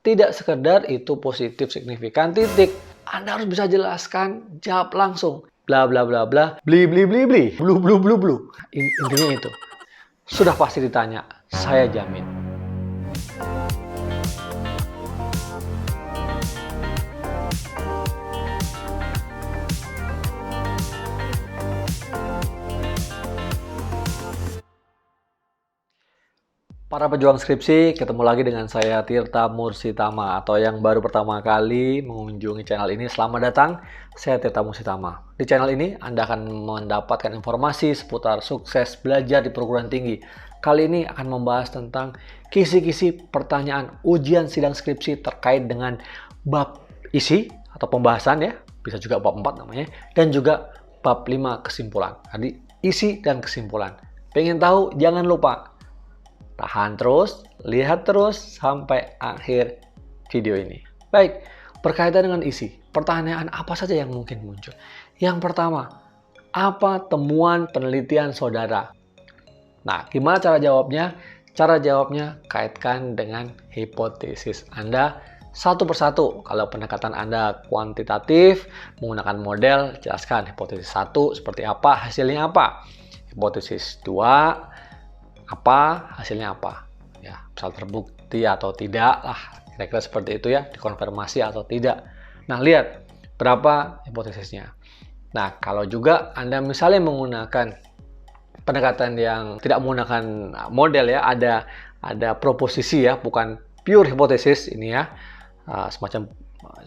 Tidak sekedar itu positif signifikan titik. Anda harus bisa jelaskan, jawab langsung. Bla bla bla bla, bli bli bli bli, blu blu blu blu. Intinya itu. Sudah pasti ditanya, saya jamin. Para pejuang skripsi, ketemu lagi dengan saya Tirta Mursitama, atau yang baru pertama kali mengunjungi channel ini, selamat datang. Saya Tirta Mursitama. Di channel ini Anda akan mendapatkan informasi seputar sukses belajar di perguruan tinggi. Kali ini akan membahas tentang kisi-kisi pertanyaan ujian sidang skripsi terkait dengan bab isi atau pembahasan ya, bisa juga bab 4 namanya, dan juga bab 5 kesimpulan. Jadi isi dan kesimpulan. Pengen tahu? Jangan lupa tahan terus, lihat terus sampai akhir video ini. Baik, berkaitan dengan isi, pertanyaan apa saja yang mungkin muncul? Yang pertama, apa temuan penelitian saudara? Nah, gimana cara jawabnya? Cara jawabnya kaitkan dengan hipotesis Anda satu persatu. Kalau pendekatan Anda kuantitatif, menggunakan model, jelaskan hipotesis 1 seperti apa, hasilnya apa. Hipotesis 2, apa hasilnya apa ya, misal terbukti atau tidak lah, kira-kira seperti itu ya, dikonfirmasi atau tidak. Nah, lihat berapa hipotesisnya. Nah, kalau juga Anda misalnya menggunakan pendekatan yang tidak menggunakan model ya, ada proposisi ya, bukan pure hipotesis ini ya,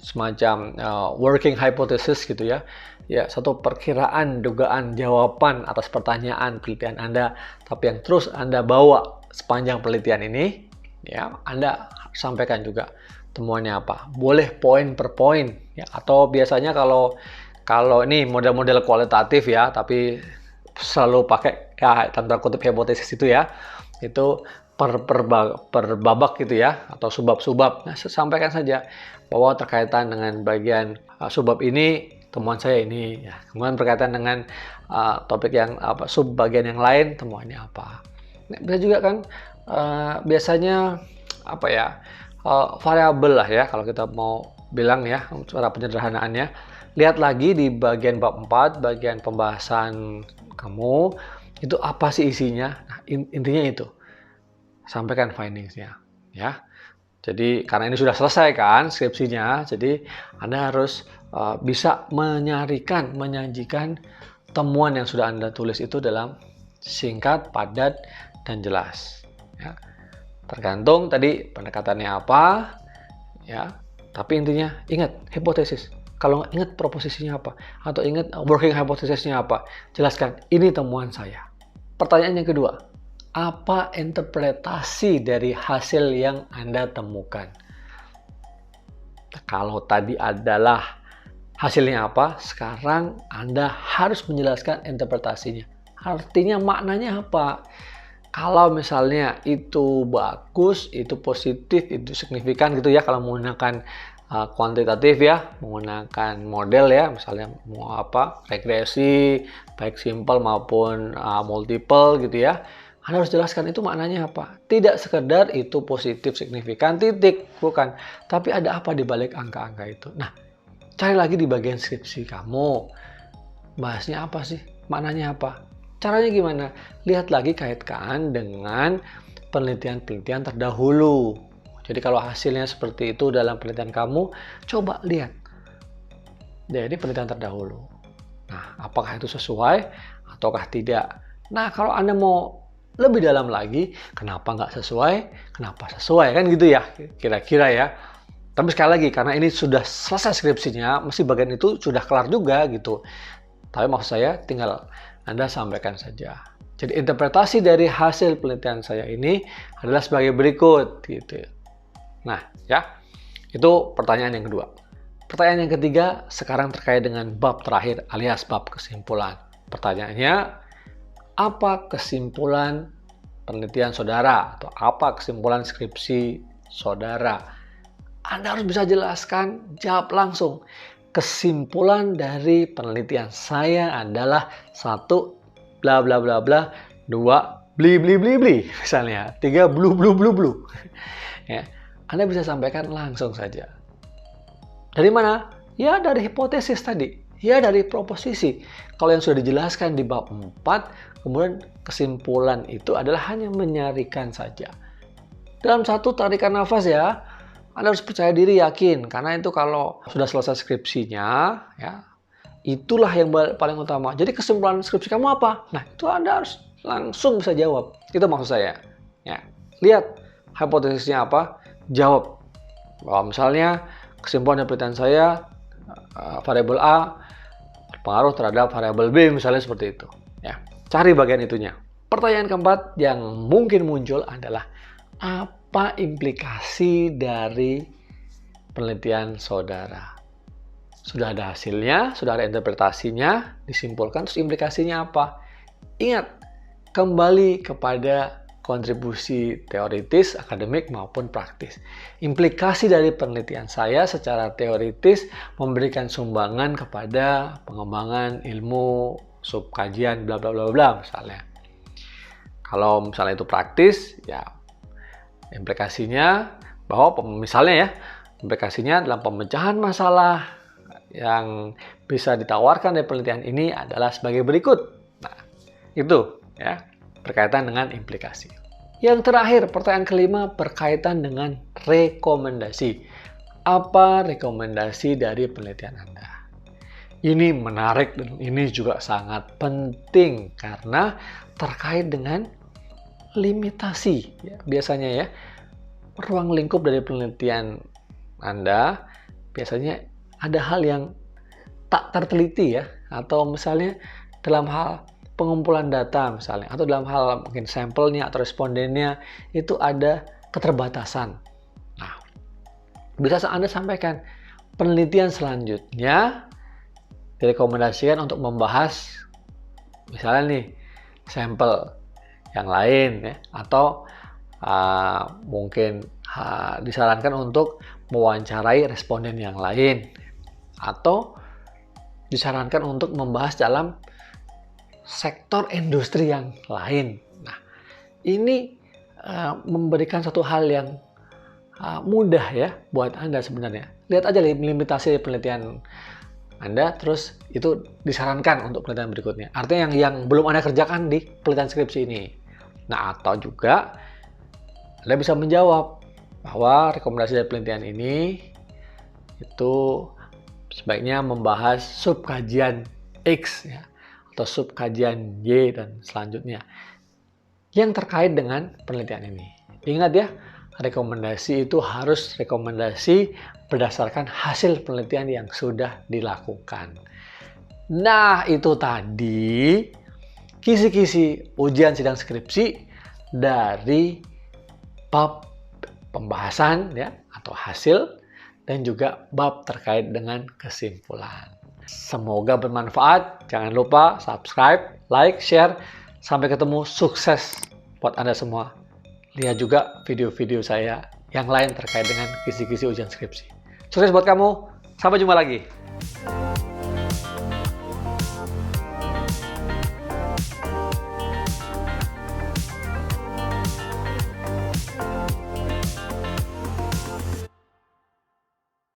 semacam working hypothesis gitu ya. Ya, satu perkiraan, dugaan, jawaban atas pertanyaan penelitian Anda, tapi yang terus Anda bawa sepanjang penelitian ini, ya, Anda sampaikan juga temuannya apa. Boleh poin per poin, ya, atau biasanya kalau ini model-model kualitatif ya, tapi selalu pakai ya tanda kutip hipotesis itu ya, itu per babak gitu ya, atau subbab-subbab. Nah, sampaikan saja bahwa terkaitan dengan bagian subbab ini, temuan saya ini ya. Kemudian berkaitan dengan topik yang sub bagian yang lain, temuannya apa. Nah, bisa juga kan biasanya variabel lah ya, kalau kita mau bilang ya, cara penyederhanaannya. Lihat lagi di bagian bab 4, bagian pembahasan kamu, itu apa sih isinya. Nah, intinya itu, sampaikan findings-nya ya. Jadi karena ini sudah selesai kan skripsinya, jadi Anda harus bisa menyajikan temuan yang sudah Anda tulis itu dalam singkat, padat, dan jelas. Ya. Tergantung tadi pendekatannya apa, ya. Tapi intinya ingat hipotesis. Kalau ingat proposisinya apa, atau ingat working hypothesisnya apa, jelaskan ini temuan saya. Pertanyaan yang kedua, apa interpretasi dari hasil yang Anda temukan? Kalau tadi adalah hasilnya apa, sekarang Anda harus menjelaskan interpretasinya. Artinya maknanya apa? Kalau misalnya itu bagus, itu positif, itu signifikan gitu ya, kalau menggunakan kuantitatif ya, menggunakan model ya, misalnya mau regresi, baik simple maupun multiple gitu ya. Anda harus jelaskan itu maknanya apa. Tidak sekedar itu positif signifikan titik, bukan. Tapi ada apa di balik angka-angka itu. Nah, cari lagi di bagian skripsi kamu. Bahasnya apa sih? Maknanya apa? Caranya gimana? Lihat lagi, kaitkan dengan penelitian-penelitian terdahulu. Jadi kalau hasilnya seperti itu dalam penelitian kamu, coba lihat. Jadi penelitian terdahulu. Nah, apakah itu sesuai ataukah tidak? Nah, kalau Anda mau lebih dalam lagi, kenapa nggak sesuai, kenapa sesuai, kan gitu ya, kira-kira ya. Tapi sekali lagi, karena ini sudah selesai skripsinya, mesti bagian itu sudah kelar juga gitu. Tapi maksud saya, tinggal Anda sampaikan saja. Jadi interpretasi dari hasil penelitian saya ini adalah sebagai berikut gitu. Nah ya, itu pertanyaan yang kedua. Pertanyaan yang ketiga sekarang terkait dengan bab terakhir alias bab kesimpulan. Pertanyaannya, apa kesimpulan penelitian saudara atau apa kesimpulan skripsi saudara? Anda harus bisa jelaskan, jawab langsung. Kesimpulan dari penelitian saya adalah 1, bla bla bla bla, 2, bli bli bli bli, misalnya 3, blu blu blu blu. Ya. Anda bisa sampaikan langsung saja. Dari mana? Ya dari hipotesis tadi. Ya dari proposisi. Kalau yang sudah dijelaskan di bab 4, kemudian kesimpulan itu adalah hanya menyarikan saja. Dalam satu tarikan nafas ya, Anda harus percaya diri, yakin. Karena itu kalau sudah selesai skripsinya, ya itulah yang paling utama. Jadi kesimpulan skripsi kamu apa? Nah itu Anda harus langsung bisa jawab. Itu maksud saya. Ya, lihat hipotesisnya apa, jawab. Bahwa misalnya kesimpulan penelitian saya variabel A berpengaruh terhadap variabel B, misalnya seperti itu. Ya, cari bagian itunya. Pertanyaan keempat yang mungkin muncul adalah apa implikasi dari penelitian saudara? Sudah ada hasilnya, sudah ada interpretasinya, disimpulkan, terus implikasinya apa? Ingat, kembali kepada kontribusi teoritis, akademik maupun praktis. Implikasi dari penelitian saya secara teoritis memberikan sumbangan kepada pengembangan ilmu subkajian bla bla bla bla misalnya. Kalau misalnya itu praktis, ya implikasinya bahwa misalnya ya, implikasinya dalam pemecahan masalah yang bisa ditawarkan dari penelitian ini adalah sebagai berikut. Nah, itu ya berkaitan dengan implikasi. Yang terakhir, pertanyaan kelima berkaitan dengan rekomendasi. Apa rekomendasi dari penelitian Anda? Ini menarik dan ini juga sangat penting karena terkait dengan limitasi. Ya, biasanya ya, ruang lingkup dari penelitian Anda biasanya ada hal yang tak terteliti ya, atau misalnya dalam hal pengumpulan data misalnya, atau dalam hal mungkin sampelnya atau respondennya itu ada keterbatasan. Nah, bisa Anda sampaikan penelitian selanjutnya direkomendasikan untuk membahas misalnya nih sampel yang lain ya, atau mungkin disarankan untuk mewawancarai responden yang lain, atau disarankan untuk membahas dalam sektor industri yang lain. Nah, ini memberikan satu hal yang mudah ya buat Anda sebenarnya. Lihat aja limitasi penelitian Anda, terus itu disarankan untuk penelitian berikutnya. Artinya yang belum Anda kerjakan di penelitian skripsi ini. Nah, atau juga Anda bisa menjawab bahwa rekomendasi dari penelitian ini itu sebaiknya membahas subkajian X ya, atau subkajian Y dan selanjutnya yang terkait dengan penelitian ini. Ingat ya, rekomendasi itu harus rekomendasi berdasarkan hasil penelitian yang sudah dilakukan. Nah, itu tadi kisi-kisi ujian sidang skripsi dari bab pembahasan ya atau hasil dan juga bab terkait dengan kesimpulan. Semoga bermanfaat. Jangan lupa subscribe, like, share. Sampai ketemu, sukses buat Anda semua. Lihat juga video-video saya yang lain terkait dengan kisi-kisi ujian skripsi. Sukses buat kamu. Sampai jumpa lagi.